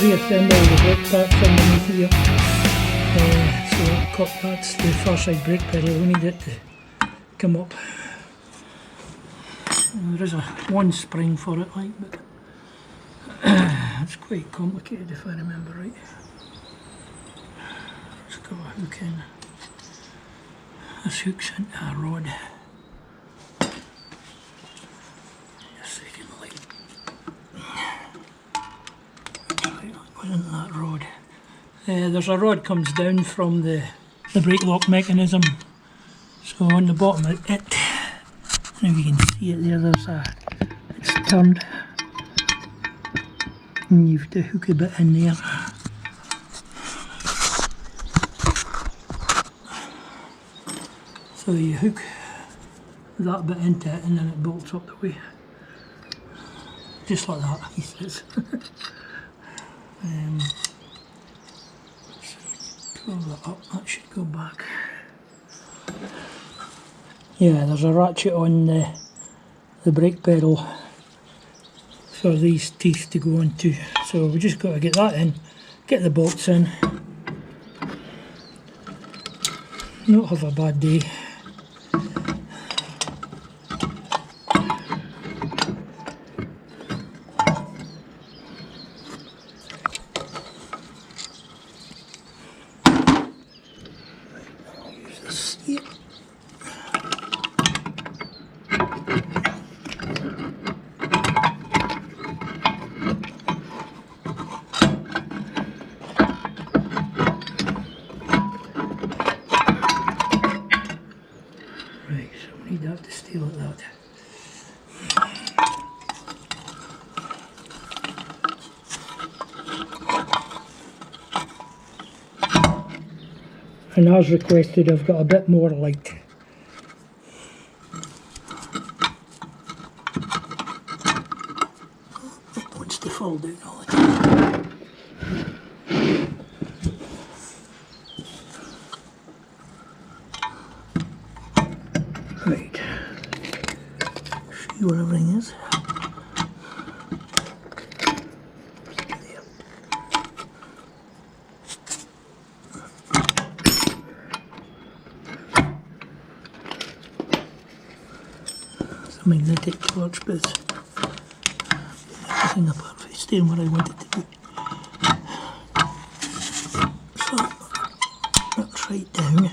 reassemble the brake parts underneath here. So that's the far side brake pedal. We need it to come up. There is one spring for it, like, but it's quite complicated if I remember right. It's got a hook in. This hook's into a rod. Just a second, light. Going into that rod. There's a rod comes down from the brake lock mechanism. So on the bottom of it, I don't know if you can see it there, it's turned. And you have to hook a bit in there. So you hook that bit into it and then it bolts up the way. Just like that, he says. Pull that up, that should go back. Yeah, there's a ratchet on the brake pedal for these teeth to go into. So we just got to get that in, get the bolts in. Not have a bad day. To stay like that. And as requested, I've got a bit more light. It wants to fall down all the time. Right. See what everything is. There. It's a magnetic torch, but it's everything apart from staying where I want it to be. So that's right down.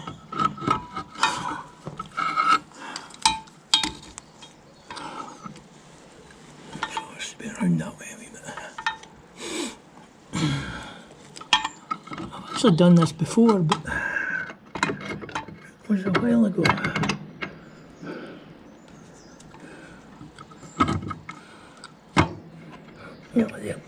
Around that way a wee bit. I've actually done this before, but it was a while ago. Yeah, there.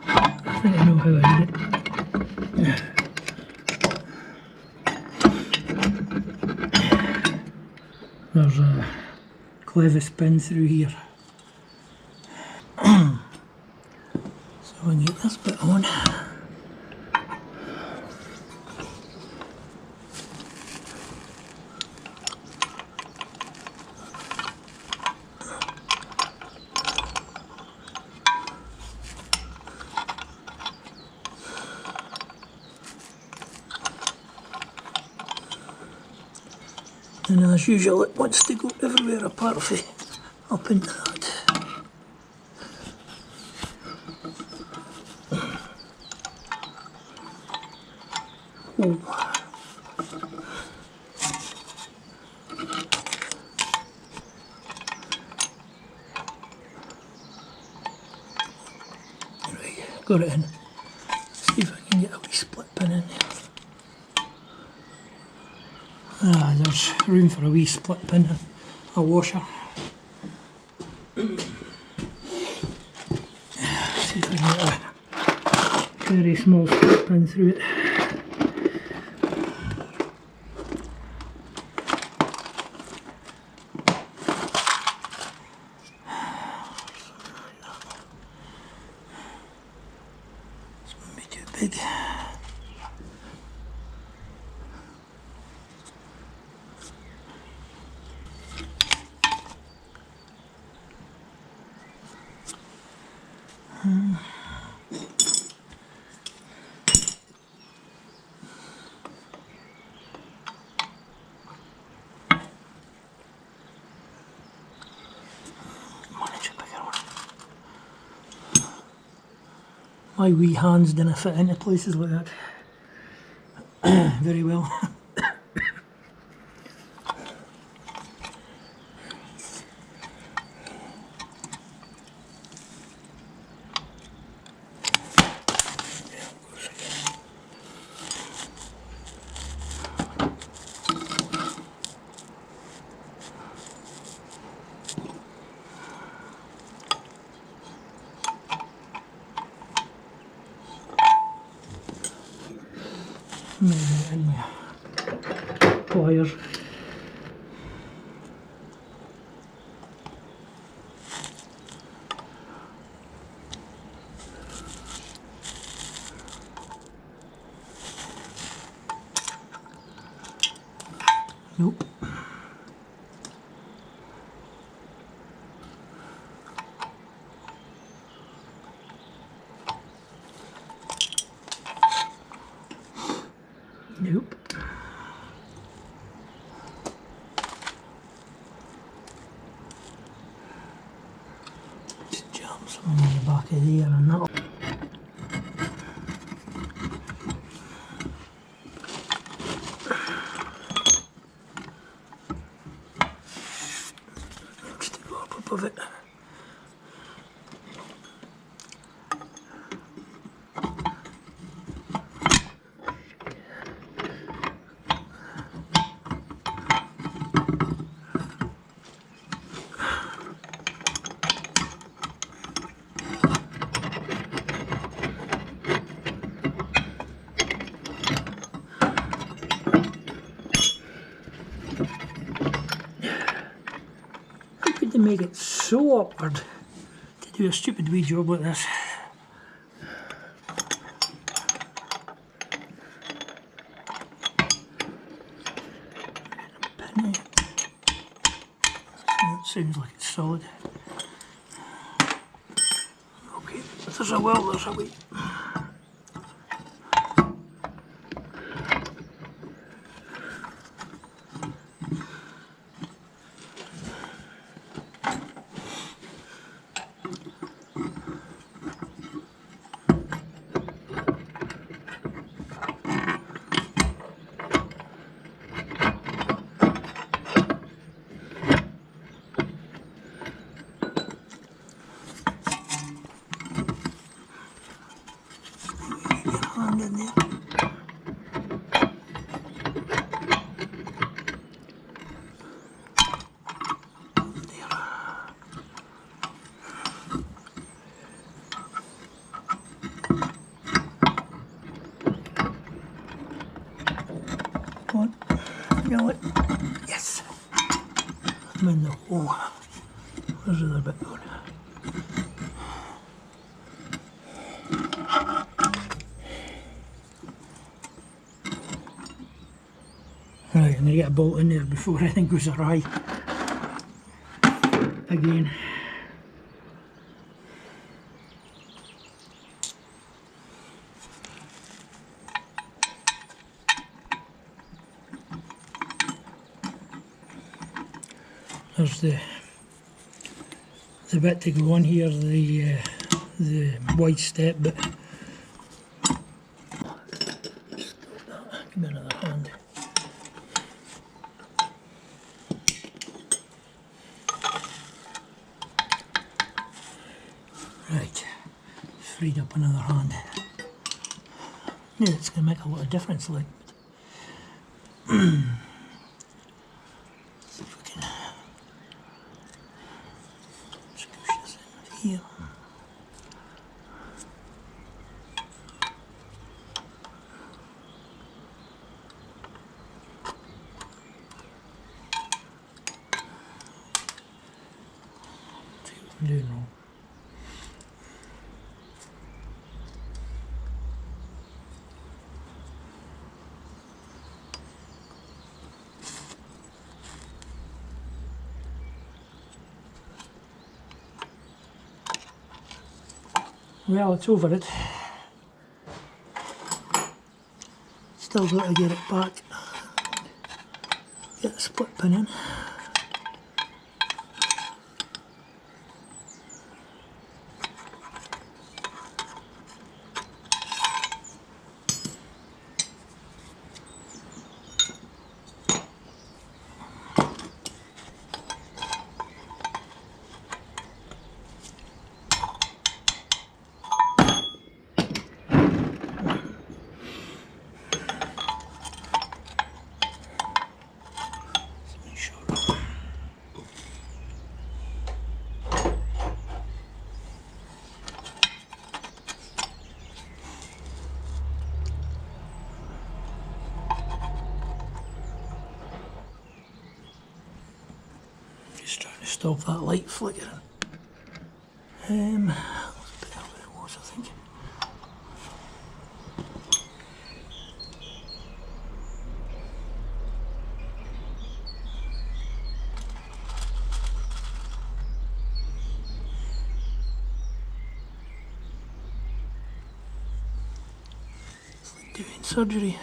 I think I know how I did it. There's a clever spin through here. So we can get this bit on. And as usual, it wants to go everywhere apart from up into that. Oh. Right, got it in. See if I can get a wee split pin in there. Ah, there's room for a wee split pin, a washer. See if I can get a very small split pin through it. This won't be too big. My wee hands didn't fit into places like that very well. Maybe in my pliers. Nope. Nope. Just jam some in the back of there and that'll. Just to go up above it. To make it so awkward to do a stupid wee job like this. Penny. That sounds like it's solid. Okay, if there's a well, there's a wee. Hand in there. Come on, you know it. Yes! I'm in the hole. Where's the other bit going? Right, I'm going to get a bolt in there before anything goes awry. Again. There's the bit to go on here, the wide step bit. Stop that. Give me another hand. Right, freed up another hand. Yeah, it's going to make a lot of difference, like. See if we can scoosh this in here. See what I'm doing wrong. Well, it's over it. Still got to get it back. Get the split pin in. Just trying to stop that light flickering. Let's put that where it was, I think. It's like doing surgery.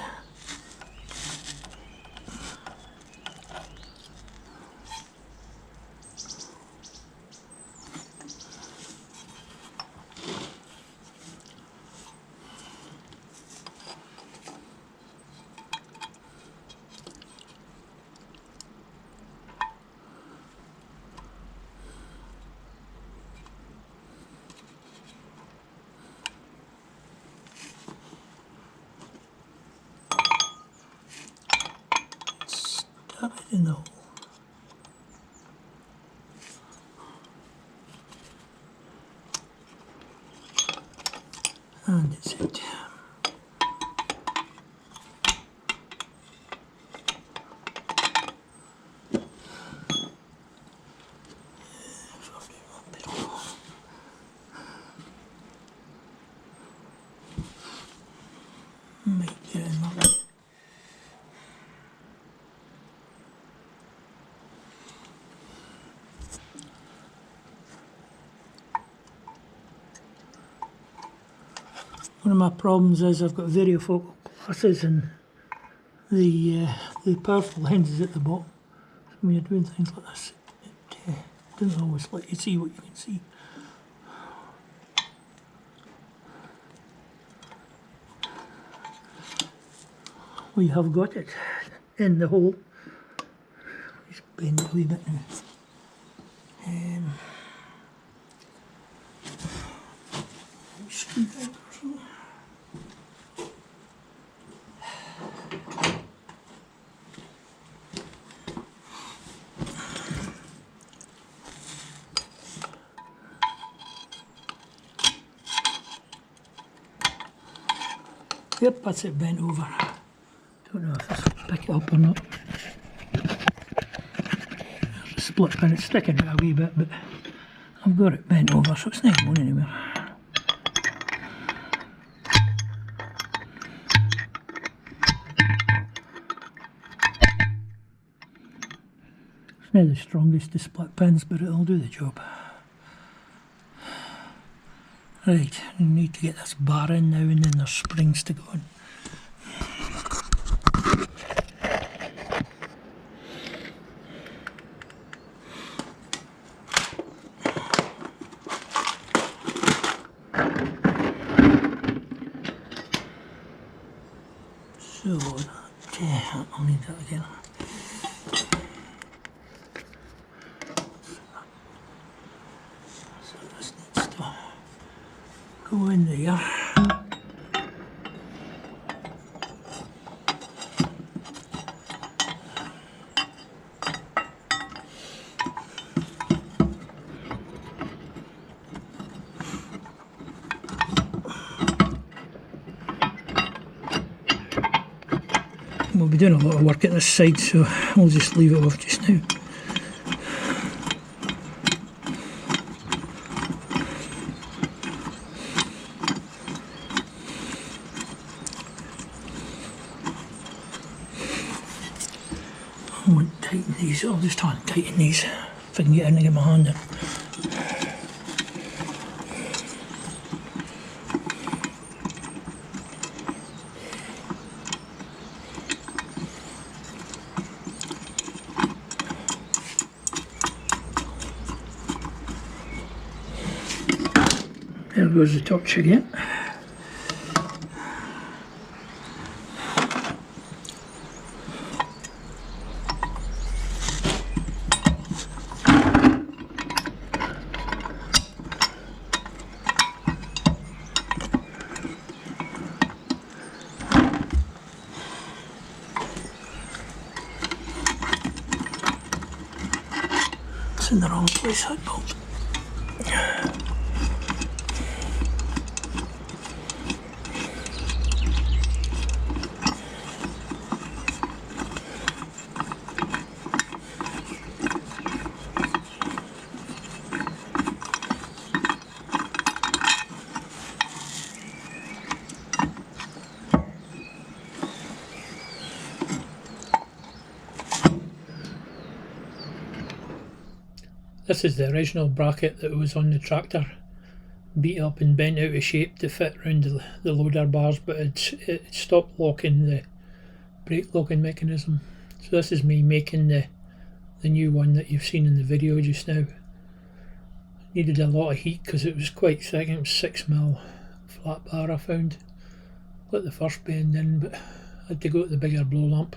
Stab it in the hole. And it's it. Might get in that. One of my problems is I've got variofocal glasses and the powerful lens is at the bottom. So when you're doing things like this, it doesn't always let you see what you can see. We have got it in the hole. Just bend it a wee bit now. Screwdriver or something. Yep, that's it bent over. Don't know if this will pick it up or not. There's a split pin, it's sticking out a wee bit, but I've got it bent over, so it's not going anywhere. It's not the strongest of split pins, but it'll do the job. Right, we need to get this bar in now and then there's springs to go on. So, I'll need that again. So this needs to go in there. We'll be doing a lot of work at this side, so we'll just leave it off just now. I won't tighten these, I'll just try and tighten these if I can get in and get my hand in. goes the touch again. It's in the wrong place, that bolt. This is the original bracket that was on the tractor, beat up and bent out of shape to fit around the loader bars, but it stopped locking the brake locking mechanism. So this is me making the new one that you've seen in the video just now. Needed a lot of heat because it was quite thick. It was 6mm flat bar I found. Got the first bend in, but I had to go to the bigger blow lamp.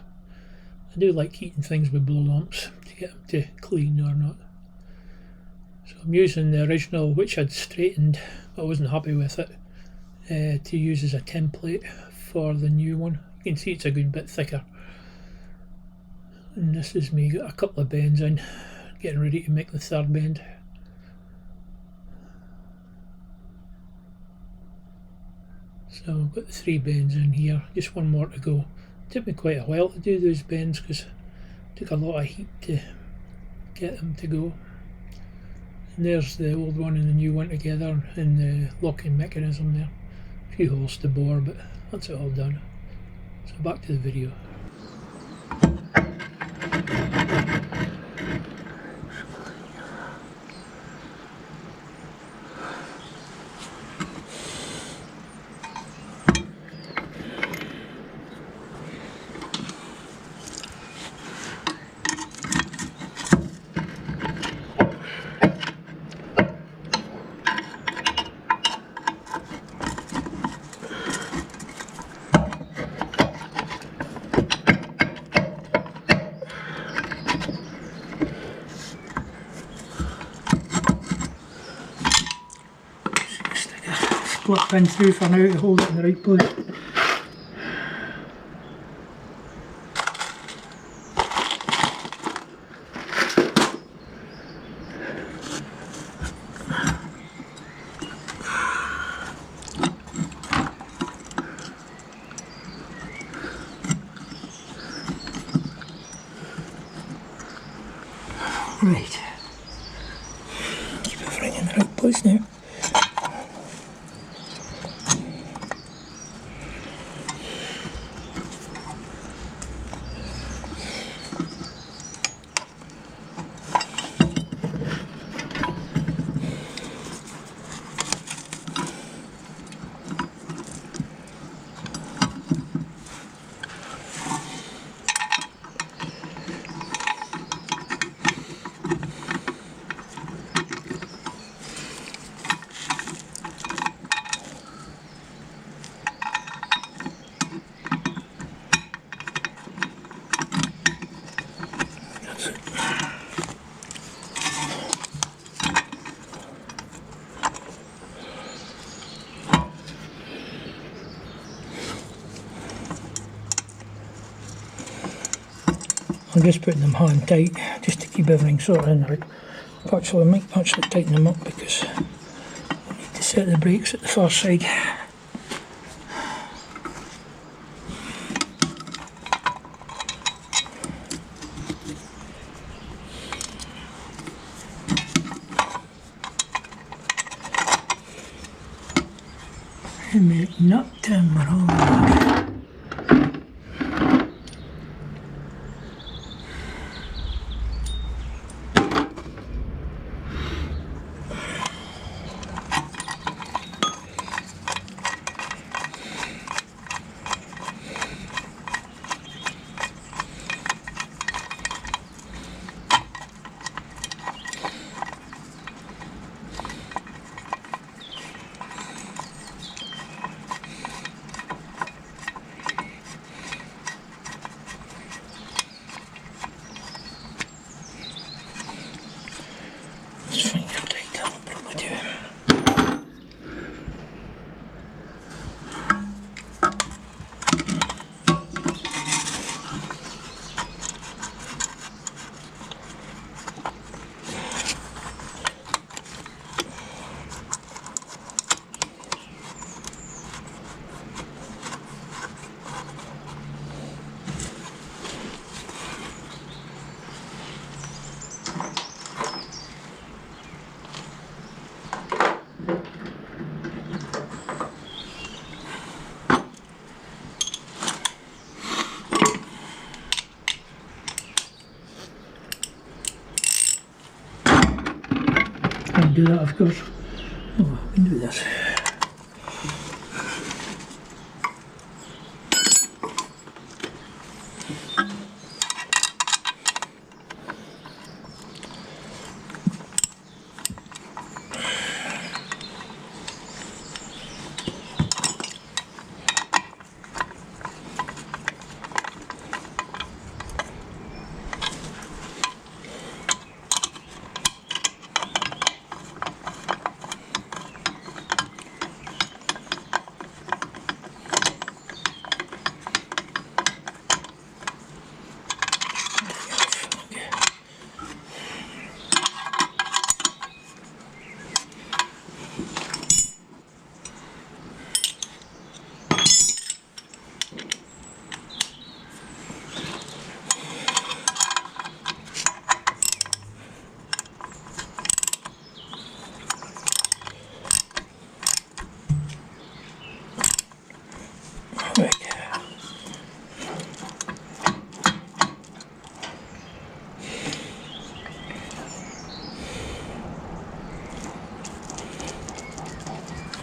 I do like heating things with blow lamps to get them to clean or not. So I'm using the original, which I'd straightened, but I wasn't happy with it, to use as a template for the new one. You can see it's a good bit thicker. And this is me, got a couple of bends in, getting ready to make the third bend. So I've got the 3 bends in here, just one more to go. It took me quite a while to do those bends because it took a lot of heat to get them to go. And there's the old one and the new one together, and the locking mechanism there. A few holes to bore, but that's it all done. So back to the video. Split pin through for now to hold it in the right place. Right, keep everything in the right place now. I'm just putting them hand tight just to keep everything sorted in there. Actually, I might actually tighten them up because I need to set the brakes at the far side. And make nut and we're all back. do that, of course. Oh, we can do this.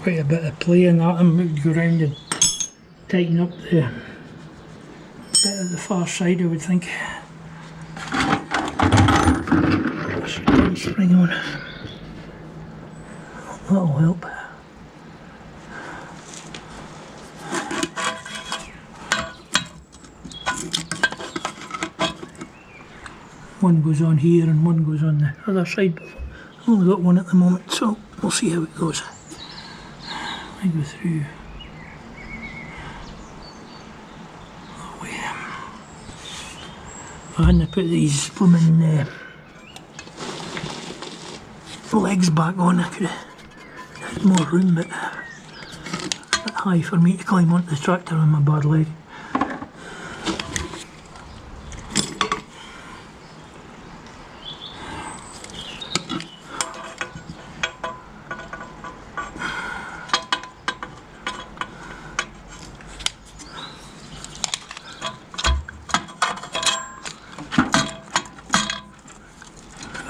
Quite a bit of play in that, and we could go round and tighten up the bit at the far side, I would think. I should get the spring on. That'll help. One goes on here and one goes on the other side. I've only got one at the moment, so we'll see how it goes. I go through that way. If I hadn't put these blooming legs back on, I could have had more room, but a bit high for me to climb onto the tractor on my bad leg.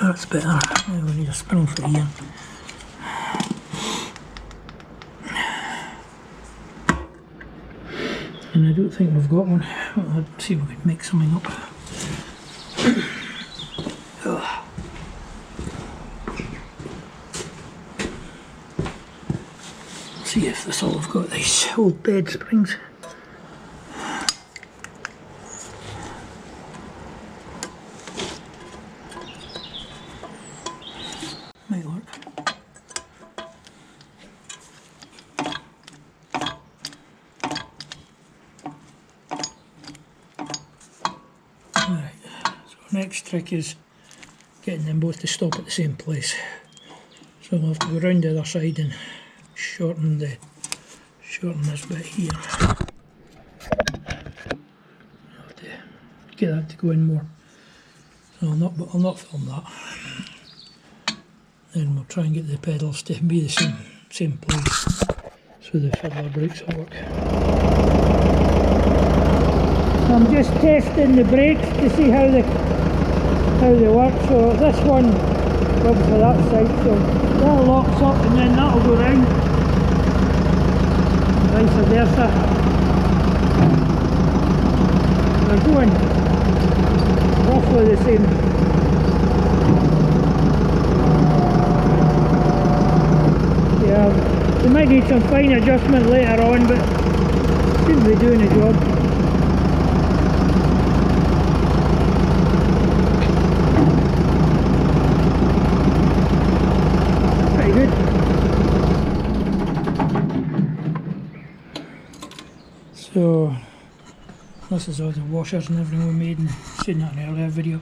That's better. Now we need a spring for here. And I don't think we've got one. Well, let's see if we can make something up. See if this all have got these old bed springs. Might work. Alright, so next trick is getting them both to stop at the same place. So we'll have to go round the other side and shorten this bit here. I'll have to get that to go in more. So I'll not film that. Then we'll try and get the pedals to be the same place, so the fiddler brakes will work. I'm just testing the brakes to see how they work. So this one goes for that side, so that locks up and then that'll go round, vice versa. They're going roughly the same. Yeah, they might need some fine adjustment later on, but seems to be doing the job. Pretty good. So this is all the washers and everything we made, and seen that in an earlier video.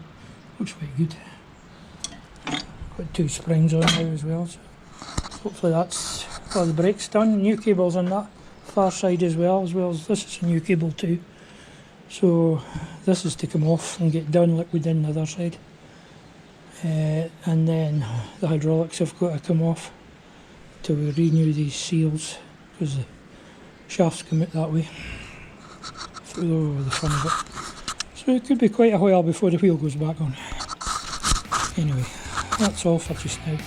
Looks quite good. Got 2 springs on now as well. So hopefully that's all the brakes done. New cables on that far side as well as this is a new cable too. So this is to come off and get done like we did on the other side. And then the hydraulics have got to come off till we renew these seals, because the shafts come out that way through the front of it. So it could be quite a while before the wheel goes back on. Anyway, that's all for just now.